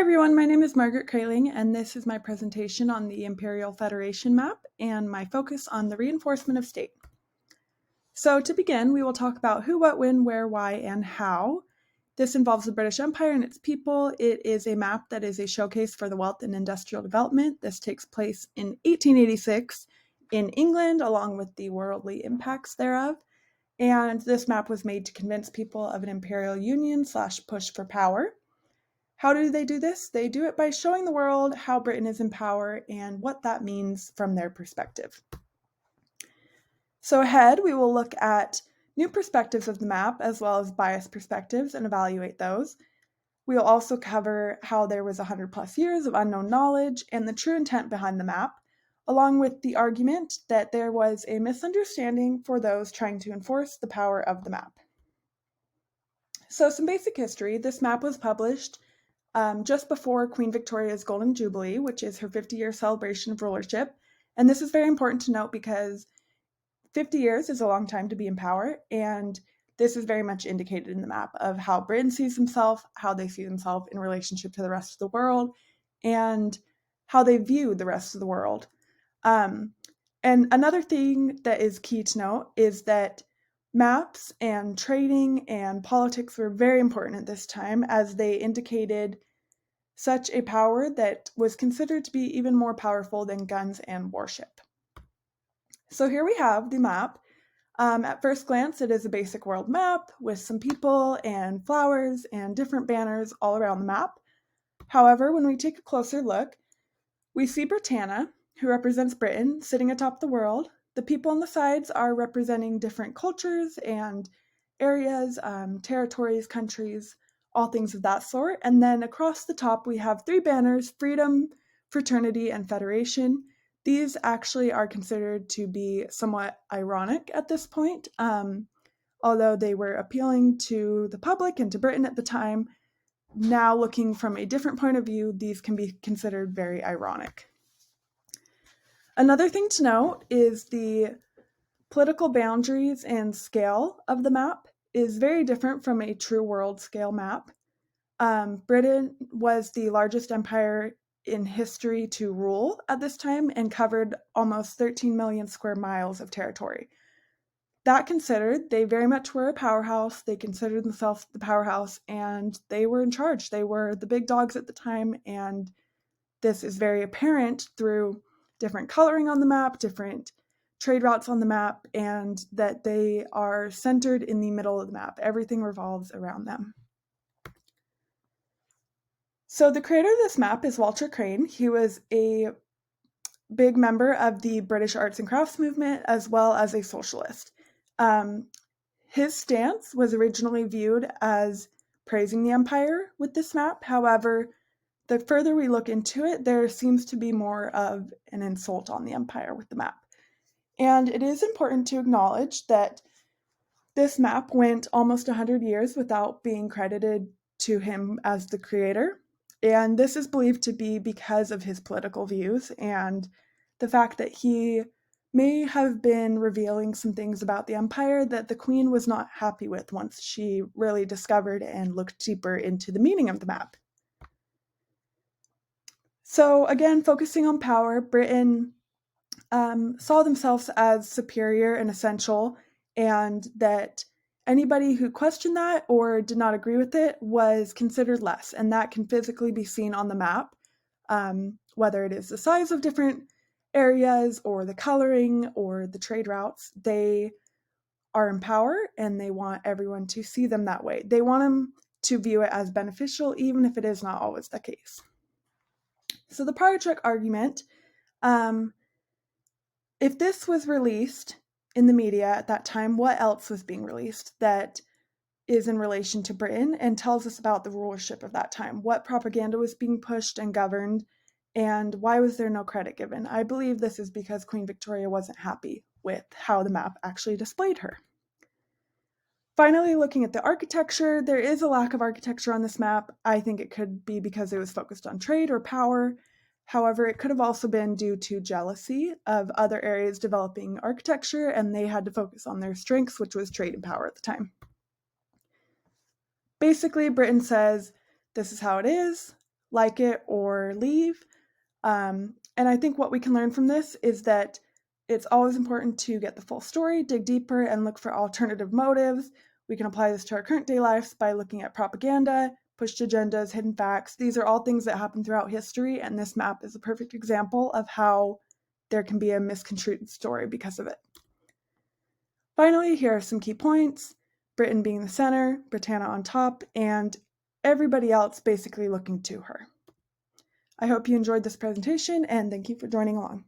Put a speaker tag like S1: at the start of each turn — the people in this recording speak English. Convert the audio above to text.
S1: everyone, my name is Margaret Kraling, and this is my presentation on the Imperial Federation map and my focus on the reinforcement of state. So to begin, we will talk about who, what, when, where, why, and how. This involves the British Empire and its people. It is a map that is a showcase for the wealth and industrial development. This takes place in 1886 in England, along with the worldly impacts thereof. And this map was made to convince people of an imperial union / push for power. How do they do this? They do it by showing the world how Britain is in power and what that means from their perspective. So ahead, we will look at new perspectives of the map as well as biased perspectives and evaluate those. We will also cover how there was 100 plus years of unknown knowledge and the true intent behind the map, along with the argument that there was a misunderstanding for those trying to enforce the power of the map. So some basic history. This map was published just before Queen Victoria's Golden Jubilee, which is her 50-year celebration of rulership. And this is very important to note because 50 years is a long time to be in power, and this is very much indicated in the map of how Britain sees themselves, how they see themselves in relationship to the rest of the world, and how they view the rest of the world. And another thing that is key to note is that maps and trading and politics were very important at this time, as they indicated such a power that was considered to be even more powerful than guns and warship. So here we have the map. At first glance, it is a basic world map with some people and flowers and different banners all around the map. However, when we take a closer look, we see Britannia, who represents Britain, sitting atop the world. The people on the sides are representing different cultures and areas, territories, countries, all things of that sort. And then across the top, we have three banners: freedom, fraternity, and federation. These actually are considered to be somewhat ironic at this point. Although they were appealing to the public and to Britain at the time, now looking from a different point of view, these can be considered very ironic. Another thing to note is the political boundaries and scale of the map is very different from a true world scale map. Britain was the largest empire in history to rule at this time and covered almost 13 million square miles of territory. That considered, they very much were a powerhouse. They considered themselves the powerhouse, and they were in charge. They were the big dogs at the time, and this is very apparent through different coloring on the map, different trade routes on the map, and that they are centered in the middle of the map. Everything revolves around them. So the creator of this map is Walter Crane. He was a big member of the British arts and crafts movement, as well as a socialist. His stance was originally viewed as praising the empire with this map. However, the further we look into it, there seems to be more of an insult on the empire with the map. And it is important to acknowledge that this map went almost 100 years without being credited to him as the creator. And this is believed to be because of his political views and the fact that he may have been revealing some things about the empire that the Queen was not happy with once she really discovered and looked deeper into the meaning of the map. So again, focusing on power, Britain saw themselves as superior and essential, and that anybody who questioned that or did not agree with it was considered less, and that can physically be seen on the map, whether it is the size of different areas or the coloring or the trade routes. They are in power, and they want everyone to see them that way. They want them to view it as beneficial, even if it is not always the case. So the power trick argument, if this was released in the media at that time, what else was being released that is in relation to Britain and tells us about the rulership of that time? What propaganda was being pushed and governed, and why was there no credit given? I believe this is because Queen Victoria wasn't happy with how the map actually displayed her. Finally, looking at the architecture, there is a lack of architecture on this map. I think it could be because it was focused on trade or power. However, it could have also been due to jealousy of other areas developing architecture, and they had to focus on their strengths, which was trade and power at the time. Basically, Britain says, this is how it is. like it or leave. And I think what we can learn from this is that it's always important to get the full story, dig deeper, and look for alternative motives. We can apply this to our current day lives by looking at propaganda, pushed agendas, hidden facts. These are all things that happen throughout history, and this map is a perfect example of how there can be a misconstrued story because of it. Finally, here are some key points. Britain being the center, Britannia on top, and everybody else basically looking to her. I hope you enjoyed this presentation, and thank you for joining along.